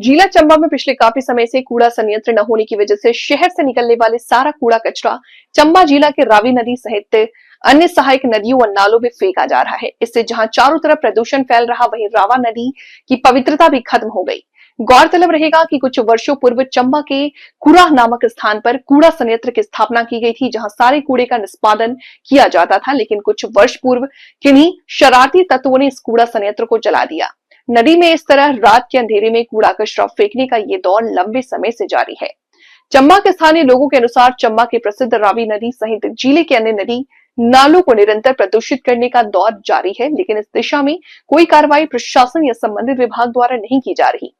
जिला चंबा में पिछले काफी समय से कूड़ा संयंत्र न होने की वजह से शहर से निकलने वाले सारा कूड़ा कचरा चंबा जिला के रावी नदी सहित अन्य सहायक नदियों और नालों में फेंका जा रहा है। इससे जहां चारों तरफ प्रदूषण फैल रहा, वहीं रावा नदी की पवित्रता भी खत्म हो गई। गौरतलब रहेगा कि कुछ वर्षों पूर्व चंबा के कुराह नामक स्थान पर कूड़ा संयंत्र की स्थापना की गई थी, जहां सारे कूड़े का निष्पादन किया जाता था। लेकिन कुछ वर्ष पूर्व किन्हीं शरारती तत्वों ने इस कूड़ा संयंत्र को जला दिया। नदी में इस तरह रात के अंधेरे में कूड़ा कचरा फेंकने का ये दौर लंबे समय से जारी है। चंबा के स्थानीय लोगों के अनुसार चंबा के प्रसिद्ध रावी नदी सहित जिले के अन्य नदी नालों को निरंतर प्रदूषित करने का दौर जारी है, लेकिन इस दिशा में कोई कार्रवाई प्रशासन या संबंधित विभाग द्वारा नहीं की जा रही।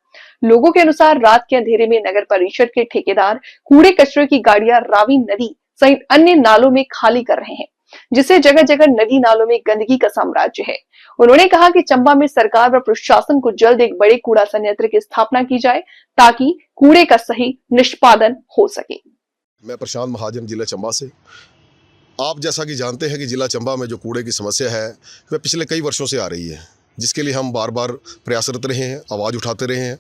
लोगों के अनुसार रात के अंधेरे में नगर परिषद के ठेकेदार कूड़े कचरे की गाड़ियां रावी नदी सहित अन्य नालों में खाली कर रहे हैं, जिससे जगह जगह नदी नालों में गंदगी का साम्राज्य है। उन्होंने कहा कि चंबा में सरकार व प्रशासन को जल्द एक बड़े कूड़ा संयंत्र की स्थापना की जाए, ताकि कूड़े का सही निष्पादन हो सके। मैं प्रशांत महाजन, जिला चंबा से। आप जैसा कि जानते हैं कि जिला चंबा में जो कूड़े की समस्या है वह पिछले कई वर्षों से आ रही है, जिसके लिए हम बार बार प्रयासरत रहे हैं, आवाज़ उठाते रहे हैं।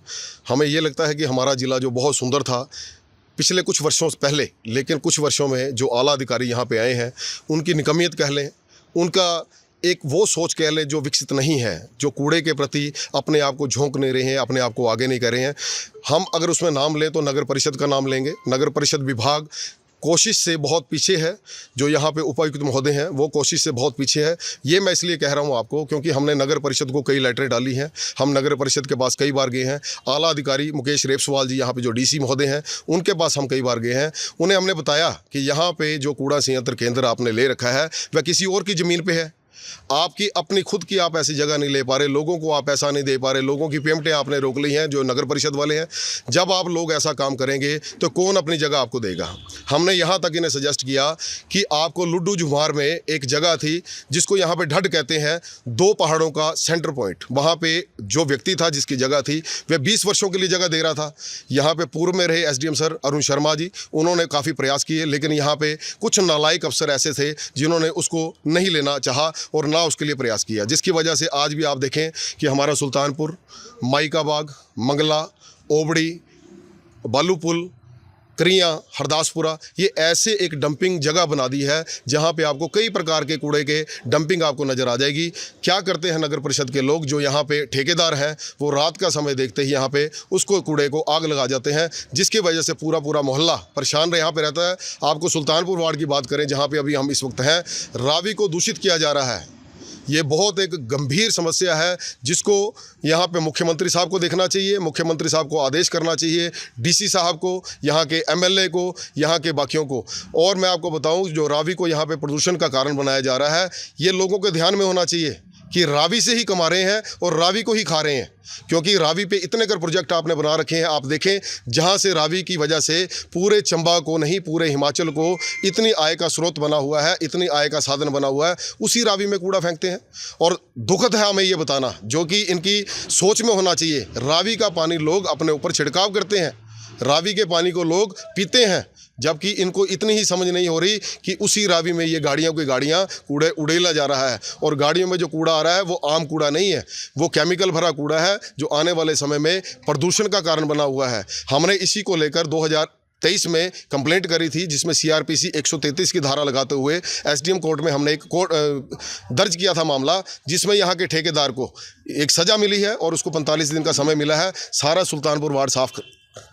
हमें ये लगता है कि हमारा ज़िला जो बहुत सुंदर था पिछले कुछ वर्षों से पहले, लेकिन कुछ वर्षों में जो आला अधिकारी यहाँ पे आए हैं उनकी निकम्मियत कह लें, उनका एक वो सोच कह लें जो विकसित नहीं है, जो कूड़े के प्रति अपने आप को झोंक नहीं रहे हैं, अपने आप को आगे नहीं कर रहे हैं। हम अगर उसमें नाम लें तो नगर परिषद का नाम लेंगे। नगर परिषद विभाग कोशिश से बहुत पीछे है। जो यहाँ पे उपायुक्त महोदय हैं वो कोशिश से बहुत पीछे है। ये मैं इसलिए कह रहा हूँ आपको क्योंकि हमने नगर परिषद को कई लेटरें डाली हैं। हम नगर परिषद के पास कई बार गए हैं। आला अधिकारी मुकेश रेपसवाल जी यहाँ पे जो डीसी महोदय हैं उनके पास हम कई बार गए हैं। उन्हें हमने बताया कि यहाँ पे जो कूड़ा संयंत्र केंद्र आपने ले रखा है वह किसी और की ज़मीन पर है। आपकी अपनी खुद की आप ऐसी जगह नहीं ले पा रहे, लोगों को आप ऐसा नहीं दे पा रहे, लोगों की पेमेंटें आपने रोक ली हैं जो नगर परिषद वाले हैं। जब आप लोग ऐसा काम करेंगे तो कौन अपनी जगह आपको देगा। हमने यहाँ तक इन्हें सजेस्ट किया कि आपको लुड्डू झुमार में एक जगह थी जिसको यहाँ पे ढड कहते हैं, 2 पहाड़ों का सेंटर पॉइंट, वहाँ पे जो व्यक्ति था जिसकी जगह थी वह 20 वर्षों के लिए जगह दे रहा था। यहाँ पे पूर्व में रहे एसडीएम सर अरुण शर्मा जी, उन्होंने काफ़ी प्रयास किए, लेकिन यहाँ पे कुछ नालायक अफसर ऐसे थे जिन्होंने उसको नहीं लेना चाहा और ना उसके लिए प्रयास किया, जिसकी वजह से आज भी आप देखें कि हमारा सुल्तानपुर, माइकाबाग, मंगला, ओबड़ी, बालूपुल, करियाँ, हरदासपुरा, ये ऐसे एक डंपिंग जगह बना दी है जहाँ पे आपको कई प्रकार के कूड़े के डंपिंग आपको नज़र आ जाएगी। क्या करते हैं नगर परिषद के लोग, जो यहाँ पे ठेकेदार हैं, वो रात का समय देखते ही यहाँ पे उसको कूड़े को आग लगा जाते हैं, जिसकी वजह से पूरा मोहल्ला परेशान यहाँ पे रहता है। आपको सुल्तानपुर वार्ड की बात करें जहाँ पर अभी हम इस वक्त हैं, रावी को दूषित किया जा रहा है। ये बहुत एक गंभीर समस्या है जिसको यहाँ पे मुख्यमंत्री साहब को देखना चाहिए, मुख्यमंत्री साहब को आदेश करना चाहिए, डीसी साहब को, यहाँ के एमएलए को, यहाँ के बाकियों को। और मैं आपको बताऊँ, जो रावी को यहाँ पे प्रदूषण का कारण बनाया जा रहा है, ये लोगों के ध्यान में होना चाहिए कि रावी से ही कमा रहे हैं और रावी को ही खा रहे हैं, क्योंकि रावी पे इतने कर प्रोजेक्ट आपने बना रखे हैं। आप देखें, जहां से रावी की वजह से पूरे चंबा को नहीं, पूरे हिमाचल को इतनी आय का स्रोत बना हुआ है, इतनी आय का साधन बना हुआ है, उसी रावी में कूड़ा फेंकते हैं। और दुखद है हमें ये बताना, जो कि इनकी सोच में होना चाहिए। रावी का पानी लोग अपने ऊपर छिड़काव करते हैं, रावी के पानी को लोग पीते हैं, जबकि इनको इतनी ही समझ नहीं हो रही कि उसी रावी में ये गाड़ियों की गाड़ियाँ कूड़े उड़ेला जा रहा है। और गाड़ियों में जो कूड़ा आ रहा है वो आम कूड़ा नहीं है, वो केमिकल भरा कूड़ा है जो आने वाले समय में प्रदूषण का कारण बना हुआ है। हमने इसी को लेकर 2023 में कंप्लेंट करी थी, जिसमें सीआरपीसी 133 की धारा लगाते हुए एसडीएम कोर्ट में हमने एक दर्ज किया था मामला, जिसमें यहाँ के ठेकेदार को एक सज़ा मिली है और उसको 45 दिन का समय मिला है सारा सुल्तानपुर वार्ड साफ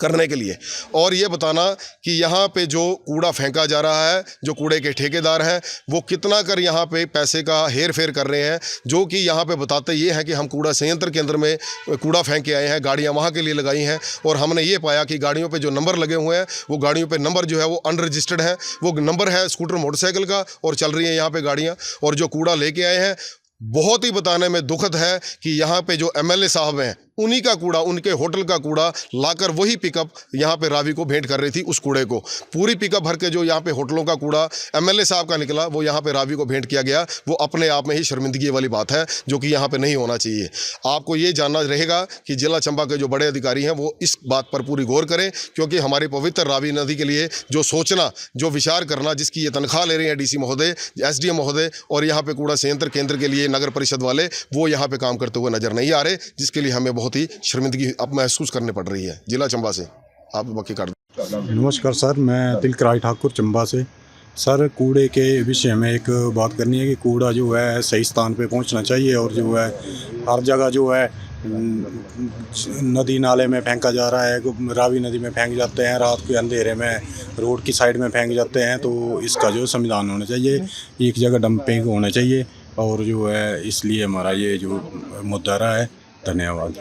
करने के लिए। और ये बताना कि यहाँ पे जो कूड़ा फेंका जा रहा है, जो कूड़े के ठेकेदार हैं, वो कितना कर यहाँ पे पैसे का हेर फेर कर रहे हैं, जो कि यहाँ पे बताते ये हैं कि हम कूड़ा संयंत्र के अंदर में कूड़ा फेंक के आए हैं, गाड़ियाँ वहाँ के लिए लगाई हैं। और हमने ये पाया कि गाड़ियों पे जो नंबर लगे हुए हैं, वो गाड़ियों पे नंबर जो है वो अनरजिस्टर्ड है, वो नंबर है स्कूटर मोटरसाइकिल का, और चल रही है यहाँ पे गाड़ियाँ। और जो कूड़ा लेके आए हैं, बहुत ही बताने में दुखद है कि यहाँ पे जो एमएलए साहब हैं, उन्हीं का कूड़ा, उनके होटल का कूड़ा लाकर वही पिकअप यहाँ पे रावी को भेंट कर रही थी। उस कूड़े को पूरी पिकअप भर के जो यहाँ पे होटलों का कूड़ा एमएलए साहब का निकला, वो यहाँ पे रावी को भेंट किया गया। वो अपने आप में ही शर्मिंदगी वाली बात है, जो कि यहाँ पे नहीं होना चाहिए। आपको ये जानना रहेगा कि जिला चंबा के जो बड़े अधिकारी हैं वो इस बात पर पूरी गौर करें, क्योंकि हमारी पवित्र रावी नदी के लिए जो सोचना, जो विचार करना, जिसकी ये तनख्वाह ले रहे हैं डीसी महोदय, एसडीएम महोदय, और यहाँ पे कूड़ा संयंत्र केंद्र के लिए नगर परिषद वाले, वो यहाँ पे काम करते हुए नजर नहीं आ रहे, जिसके लिए हमें बहुत बहुत ही शर्मिंदगी अब महसूस करनी पड़ रही है। जिला चंबा से आप बाकी कर नमस्कार सर, मैं तिलकराय ठाकुर चंबा से। सर, कूड़े के विषय में एक बात करनी है कि कूड़ा जो है सही स्थान पे पहुंचना चाहिए और जो है हर जगह जो है नदी नाले में फेंका जा रहा है, रावी नदी में फेंक जाते हैं, रात के अंधेरे में रोड की साइड में फेंक जाते हैं। तो इसका जो संविधान होना चाहिए, एक जगह डंपिंग होना चाहिए और जो है इसलिए हमारा ये जो मुद्दा रहा है। धन्यवाद।